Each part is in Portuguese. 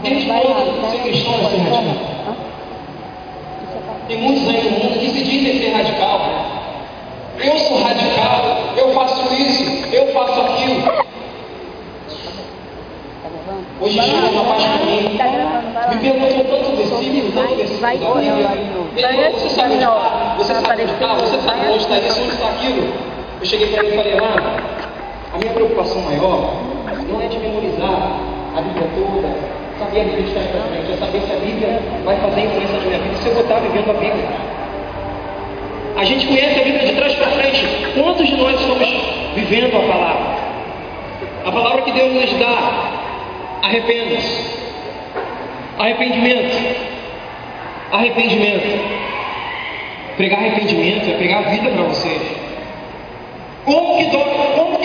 Desde quando ser cristão é ser radical? Tem muitos aí no mundo que se dizem ser radical. Eu sou radical, eu faço isso, eu faço aquilo. Hoje chega uma parte para mim, me perguntou tanto versículo da Bíblia. Você sabe onde está? Você sabe onde está? Você sabe onde está isso, onde está aquilo? Eu cheguei para ele e falei, a minha preocupação maior não é de memorizar a Bíblia toda, saber a Bíblia de trás para frente, é saber se a Bíblia vai fazer influência na minha vida, se eu vou estar vivendo a Bíblia. A gente conhece a Bíblia de trás para frente. Quantos de nós estamos vivendo a palavra? A palavra que Deus nos dá. Arrependa-se. Arrependimento. Arrependimento. Pregar arrependimento é pregar a vida para vocês. Como que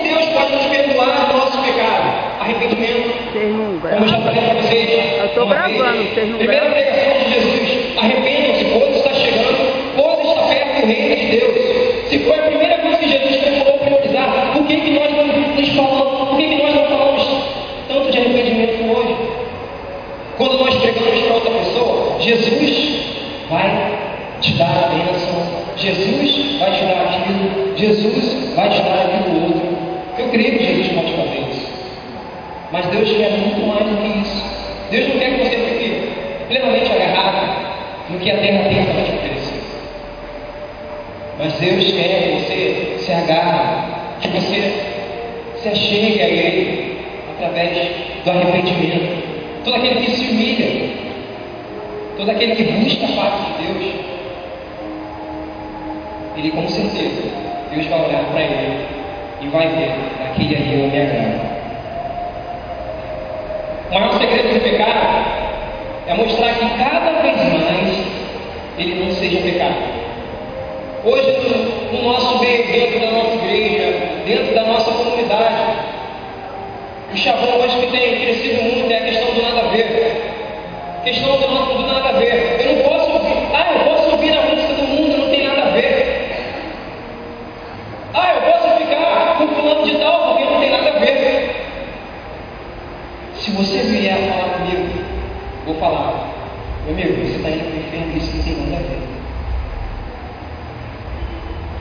Deus pode nos perdoar do nosso pecado? Arrependimento. Como eu já falei para vocês. Eu estou gravando, vocês não primeira gravam? pregação de Jesus. Arrependam-se, pois está chegando, pois está perto o reino de Deus. Se foi a primeira vez que Jesus falou priorizar, por que nós não nos falamos? Por que nós não falamos tanto de arrependimento hoje? Quando nós pregamos para outra pessoa, Jesus vai te dar a bênção, Jesus vai te dar aquilo, Jesus vai te dar aquilo outro. Eu creio que Jesus pode fazer isso. Mas Deus quer muito mais do que isso. Deus não quer que você fique plenamente agarrado no que a terra tem para te oferecer. Mas Deus quer que você se agarre, que você se achegue a Ele através do arrependimento. Todo aquele que se humilha, todo aquele que busca a parte de Deus, ele com certeza, Deus vai olhar para ele e vai ver, aquele ali eu me agrado. O maior segredo do pecado é mostrar que cada vez mais ele não seja pecado. Hoje, no nosso meio, dentro da nossa igreja, dentro da nossa comunidade, o chavão hoje que tem crescido muito é a questão do nada a ver. Questão do nada a ver. Eu não posso ouvir. Eu posso ouvir a música do mundo, não tem nada a ver. Eu posso ficar com fulano de tal, porque não tem nada a ver. Se você vier falar comigo, vou falar, meu amigo, você está indo para o inferno, isso não tem nada a ver.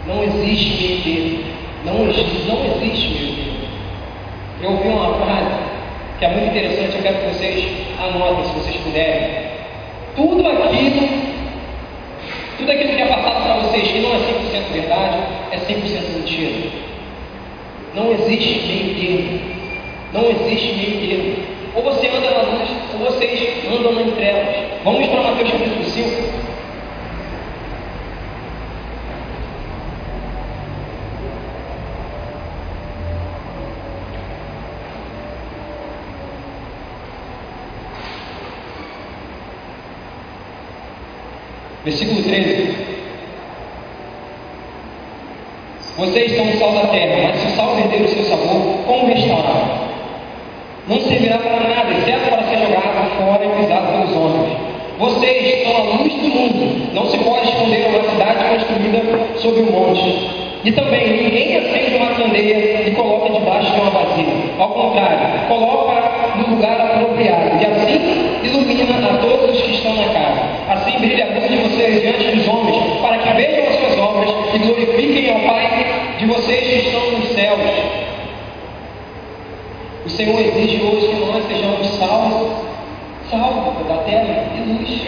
Não existe meio termo. Não existe meio termo. Eu ouvi uma frase que é muito interessante, eu quero que vocês anotem, se vocês puderem. Tudo aquilo que é passado para vocês que não é 100% verdade, é 100% mentira. Não existe meio termo. Não existe meio termo. Ou você anda na luz, ou vocês andam em trevas. Vamos para Mateus capítulo 5. Versículo 13. Vocês são o sal da terra, mas se o sal perder o seu sabor, como restaurar? Não servirá para nada, exceto para ser jogado fora e pisado pelos homens. Vocês são a luz do mundo. Não se pode esconder uma cidade construída sobre um monte. E também, ninguém acende uma candeia e coloca debaixo de uma vasilha. Ao contrário, coloca no lugar apropriado. E assim ilumina a todos os que estão na casa. Assim brilha a luz de vocês diante dos homens, para que vejam as suas obras e glorifiquem ao Pai de vocês que estão nos céus. O Senhor exige hoje que nós sejamos sal da terra e luz.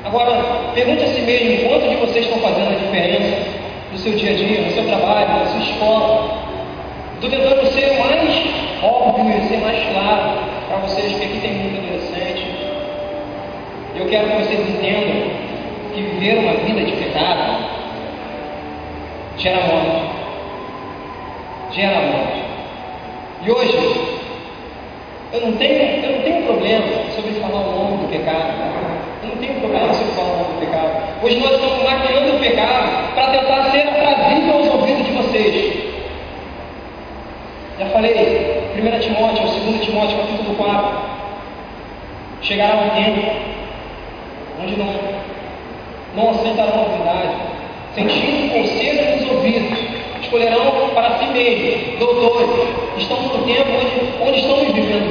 Agora, pergunte a si mesmo, quanto de vocês estão fazendo a diferença no seu dia a dia, no seu trabalho, na sua escola? Estou tentando ser o mais óbvio e ser mais claro para vocês, que aqui tem muito adolescente. Eu quero que vocês entendam que viver uma vida de pecado gera morte. Gera morte. E hoje, eu não tenho problema sobre falar o nome do pecado. Eu não tenho problema sobre falar o nome do pecado. Hoje nós estamos maquiando o pecado para tentar ser aprazível aos ouvidos de vocês. Já falei, 1 Timóteo, 2 Timóteo, capítulo 4. Chegará um tempo onde não aceitarão a verdade, sentindo conselho nos ouvidos, escolherão para si mesmos doutores. Estamos no tempo onde estamos vivendo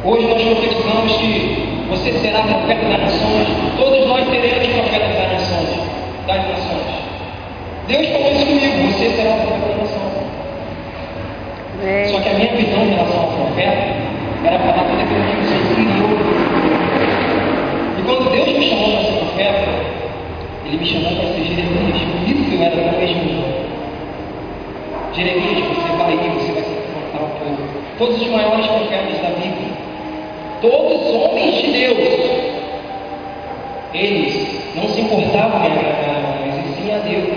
Hoje nós profetizamos que você será profeta das nações, todos nós seremos profetas das nações. Deus falou isso comigo, você será o profeta da nação. Só que a minha visão em relação ao profeta era falar tudo aquilo que você interior. E quando Deus me chamou para ser profeta, Ele me chamou para ser Jeremias. Por isso eu era tão mesmo. Jeremias, você vai ir, você vai se confrontar ao povo. Todos os maiores profetas da Bíblia, todos os homens de Deus, eles não se importavam em agradar, mas sim a Deus.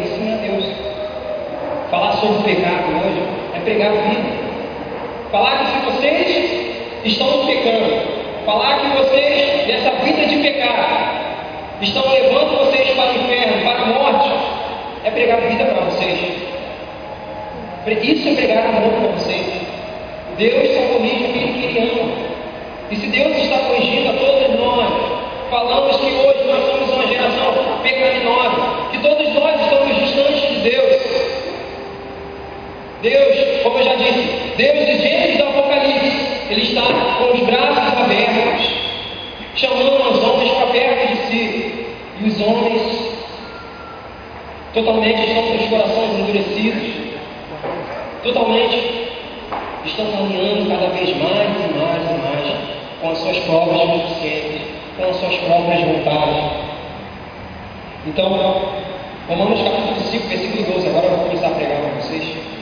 Falar sobre o pecado hoje é pregar a vida. Falar que se vocês estão pecando, falar que vocês, nessa vida de pecado, estão levando vocês para o inferno, para a morte, é pregar vida para vocês. Isso é pregar amor para vocês. Deus só corrige aquele que Ele ama. E se Deus está corrigindo a todos nós, falamos que hoje nós somos uma geração pecaminosa, que todos nós estamos distantes de Deus. Deus, como eu já disse, Deus de Gênesis do Apocalipse, Ele está com os braços abertos, chamando os homens para perto de si. E os homens totalmente estão com os corações endurecidos, totalmente estão caminhando cada vez mais e mais com as suas próprias consciências, com as suas próprias vontades. Então, Romanos capítulo 5, versículo 12, agora eu vou começar a pregar para vocês.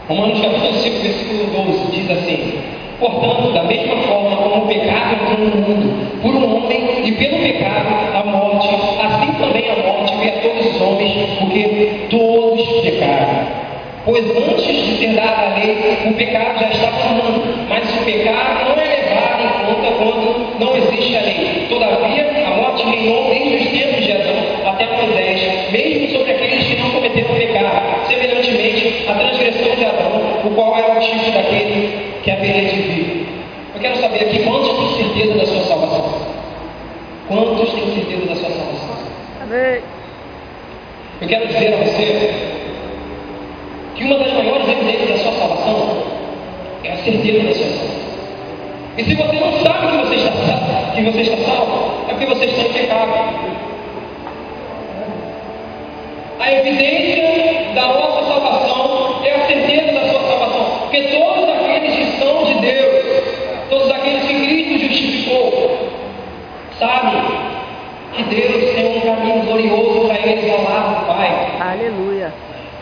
Romanos capítulo 5, versículo 12, diz assim: portanto, da mesma forma como o pecado entrou no mundo por um homem, e pelo pecado a morte, assim também a morte veio a todos os homens, porque todos pecaram. Pois antes de ser dada a lei, o pecado já estava no mundo, mas o pecado não é levado em conta quando não existe a lei. Todavia, a morte reinou desde os tempos de Adão até Moisés, mesmo sobre aqueles que não cometeram pecado, semelhantemente à transgressão de Adão, o qual era o tipo daquele que haveria de vir. Eu quero saber aqui, quantos têm certeza da sua salvação? Quantos têm certeza da sua salvação? Amém. Eu quero dizer a você que uma das maiores evidências da sua salvação é a certeza da sua salvação. E se você não sabe que você está salvo, é porque você está em pecado. A evidência da nossa salvação é a certeza da sua salvação, porque todos aqueles que são de Deus, todos aqueles que Cristo justificou, sabem que Deus tem um caminho glorioso para eles ao lado do Pai. Aleluia.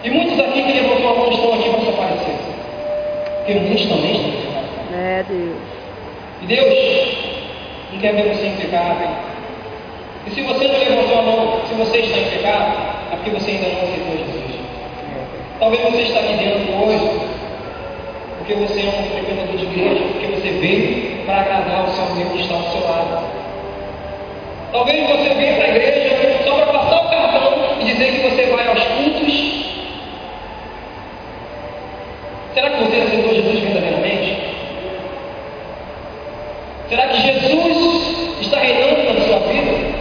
E muitos aqui que levantou a mão estão aqui para se aparecer, porque muitos também estão em pecado. É Deus. E Deus não quer ver você em pecado. E se você não levantou a mão, se você está em pecado, é porque você ainda não aceitou Jesus. Talvez você está aqui dentro hoje porque você é um frequentador de igreja, porque você veio para agradar o seu amigo que está ao seu lado. Talvez você venha para a igreja só para passar o cartão e dizer que você vai aos cultos. Será que você aceitou Jesus verdadeiramente? Será que Jesus está reinando na sua vida?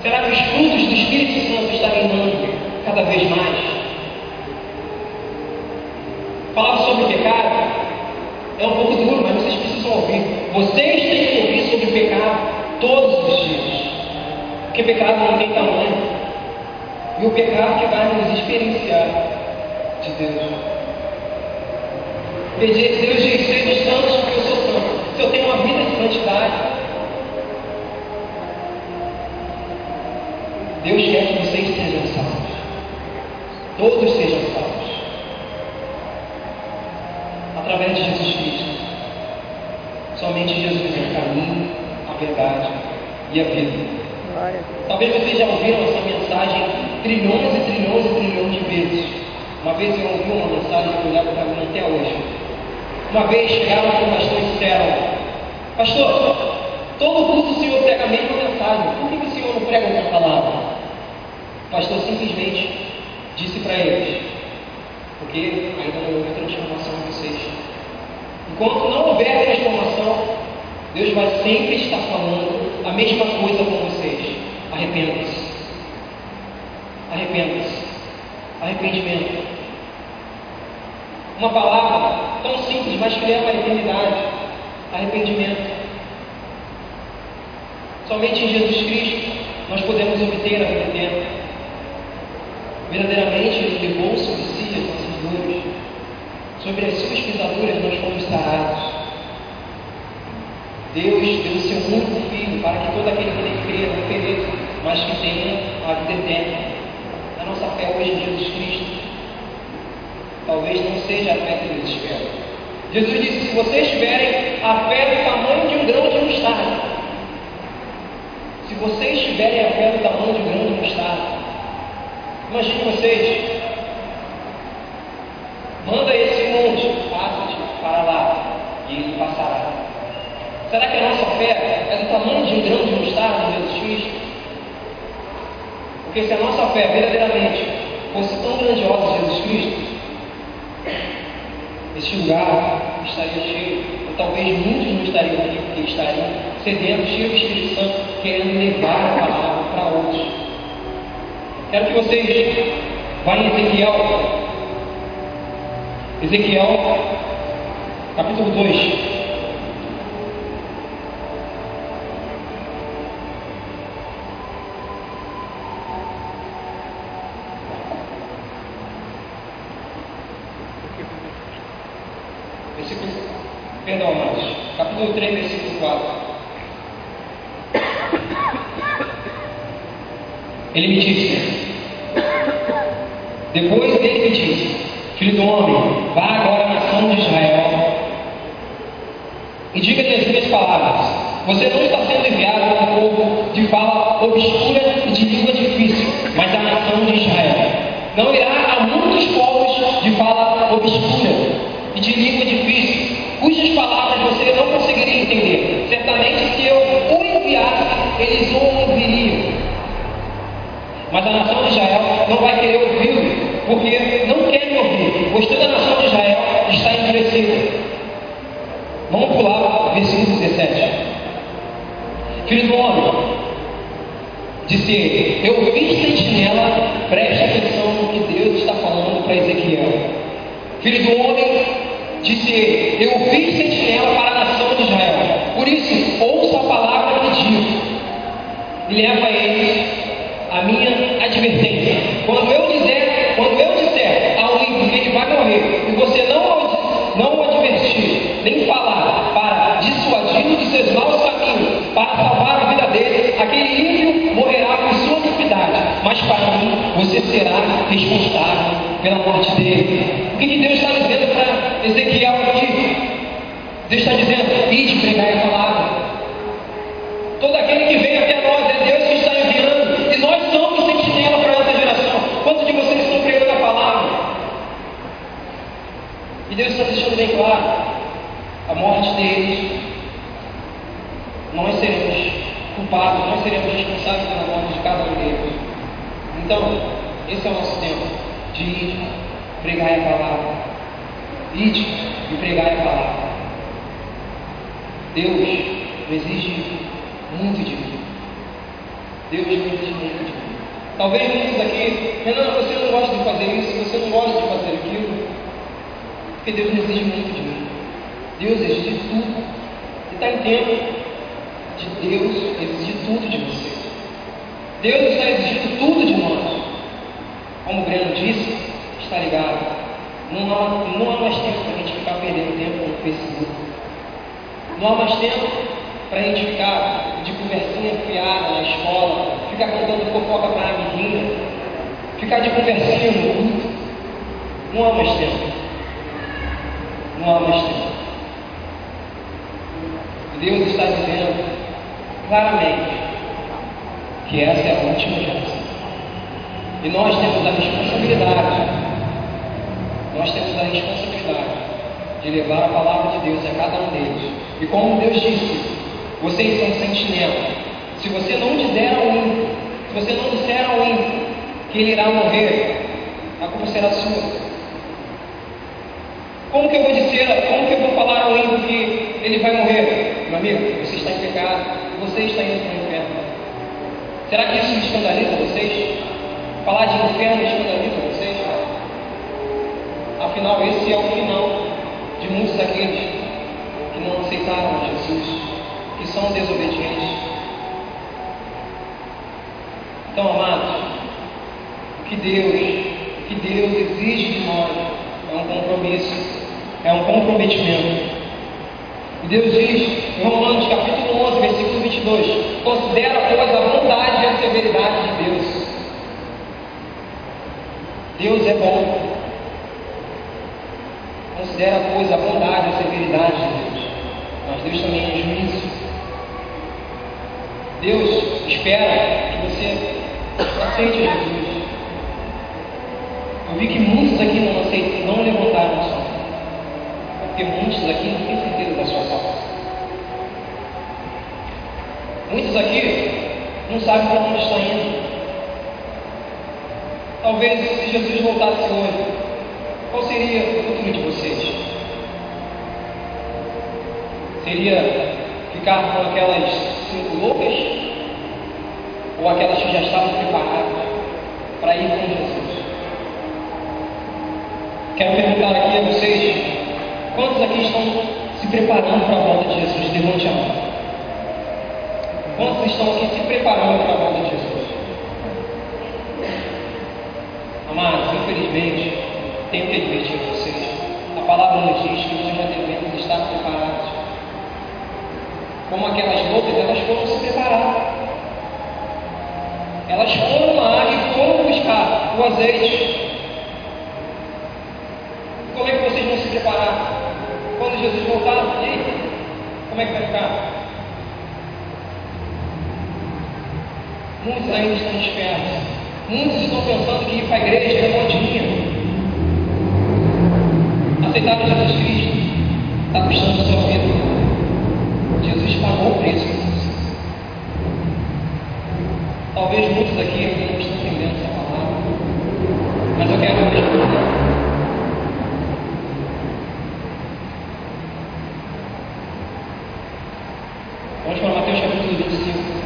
Será que os frutos do Espírito Santo estão reinando cada vez mais? Falar sobre pecado é um pouco duro, mas vocês precisam ouvir. Vocês têm que ouvir sobre pecado todos os dias, porque pecado não tem tamanho, e o pecado que vai nos experienciar de Deus. Deus diz: sejam santos porque eu sou santo. Se eu tenho uma vida de santidade, Deus quer que vocês sejam salvos, todos sejam salvos, através de Jesus Cristo. Somente Jesus é o caminho, a verdade e a vida. Glória. Talvez vocês já ouviram essa mensagem trilhões e trilhões e trilhões de vezes. Uma vez eu ouvi uma mensagem que eu levo para mim até hoje. Uma vez chegaram para o pastor e disseram: pastor, todo culto o senhor prega a mesma mensagem, por que o senhor não prega outra palavra? pastor simplesmente disse para eles: porque ainda não houve transformação em vocês. Enquanto não houver transformação, Deus vai sempre estar falando a mesma coisa com vocês: arrependam-se. Arrependam-se. Arrependimento. Uma palavra tão simples, mas que leva à eternidade: arrependimento. Somente em Jesus Cristo nós podemos obter a vida eterna. Verdadeiramente Ele levou sobre si as nossas dores. Sobre as suas pisaduras nós fomos sarados. Deus deu o seu único Filho para que todo aquele que nele crê não pereça, mas que tenha a vida eterna. A nossa fé hoje em Jesus Cristo talvez não seja a fé que eles esperam. Jesus disse: se vocês tiverem a fé do tamanho de um grão de mostarda, se vocês tiverem a fé do tamanho de um grão de mostarda, imagine vocês, manda esse monte, passa-te para lá, e ele passará. Será que a nossa fé é do tamanho de um grão de mostarda em Jesus Cristo? Porque se a nossa fé verdadeiramente fosse tão grandiosa em Jesus Cristo, esse lugar estaria cheio, ou talvez muitos não estariam aqui, porque estariam sedentos, cheios do Espírito Santo, querendo levar a palavra para outros. Quero que vocês vá em Ezequiel, capítulo 2. Capítulo 3, versículo 4. Ele me disse, depois ele me disse: filho do homem, vá agora à nação de Israel e diga-lhe as minhas palavras. Você não está sendo enviado a um povo de fala obscura e de língua difícil, mas à nação de Israel. Não irá a muitos povos de fala obscura e de língua difícil, cujas palavras você não conseguiria entender. Certamente, se eu o enviasse, eles o ouviriam. Mas a nação de Israel não vai querer ouvi-lo, porque não quer me ouvir, pois toda a nação de Israel está endurecida. Vamos pular o versículo 17. Filho do homem, disse ele, eu vi sentinela, preste atenção no que Deus está falando para Ezequiel. Filho do homem, disse ele, eu vi sentinela para a nação de Israel. Por isso, ouça a palavra que digo e leva a eles a minha advertência. Quando eu disser ao ímpio que ele vai morrer, e você não o advertir, nem falar para dissuadi-lo dos seus maus caminhos, para salvar a vida dele, aquele ímpio morrerá por sua iniquidade, mas para mim você será responsável pela morte dele. O que Deus está dizendo para Ezequiel aqui? Deus está dizendo: ide pregar a palavra. Todo aquele que vem até nós é Deus que está enviando, e nós somos sentinela para essa geração. Quantos de vocês estão pregando a palavra? E Deus está deixando bem claro: a morte deles, nós seremos culpados, nós seremos responsáveis pela morte de cada um deles. Então, esse é o nosso tempo de ir pregar a palavra. Ide e pregar a palavra. Deus não exige muito de mim. Deus não exige muito de mim. Talvez muitos aqui, Renan, você não gosta de fazer isso, você não gosta de fazer aquilo, porque Deus não exige muito de mim. Deus exige tudo. E está em tempo de Deus exigir tudo de você. Deus está exigindo tudo de nós. Como o Breno disse, está ligado. Não há mais tempo para a gente ficar perdendo tempo no Facebook. Não há mais tempo para a gente ficar de conversinha fiada na escola, ficar contando fofoca para a amiguinha, ficar de conversinha no culto. Não há mais tempo. Não há mais tempo. Deus está dizendo claramente que essa é a última geração. E nós temos a responsabilidade de levar a palavra de Deus a cada um deles. E como Deus disse, vocês são sentinelas. Se você não disser ao ímpio que ele irá morrer, a culpa será sua. Como que eu vou falar ao ímpio que ele vai morrer? Meu amigo, você está em pecado, você está indo para o inferno. Será que isso escandaliza vocês? Falar de inferno escandaliza vocês? Afinal, esse é o final de muitos daqueles que não aceitaram Jesus, que são desobedientes. Então, amados, o que Deus exige de nós é um compromisso, é um comprometimento. E Deus diz em Romanos capítulo 11, versículo 22: considera, pois, a bondade e a severidade de Deus. Deus é bom. Considera, pois, a bondade e a severidade de Deus. Mas Deus também é juízo. Deus espera que você aceite Jesus. Eu vi que muitos aqui não aceitam, não levantaram a sua mão. Porque muitos aqui não têm certeza da sua salvação. Muitos aqui não sabem para onde estão indo. Talvez, se Jesus voltasse hoje, qual seria o futuro de vocês? Seria ficar com aquelas 5 loucas? Ou aquelas que já estavam preparadas para ir com Jesus? Quero perguntar aqui a vocês: quantos aqui estão se preparando para a volta de Jesus? Levante a mão. Quantos estão aqui se preparando para a volta de Jesus? Amados, infelizmente, tenho que advertir a vocês. A palavra nos diz que nós já devemos estar preparados. Como aquelas loucas, elas foram se preparar. Elas foram lá e foram buscar o azeite. Como é que vocês vão se preparar? Quando Jesus voltar, e aí? Como é que vai ficar? Muitos ainda estão dispersos. Muitos estão pensando que ir para a igreja é modinha. Aceitar Jesus Cristo está custando a sua vida. Jesus pagou o preço. Talvez muitos aqui ainda não estão entendendo essa palavra, mas eu quero responder. Vamos para Mateus capítulo 25.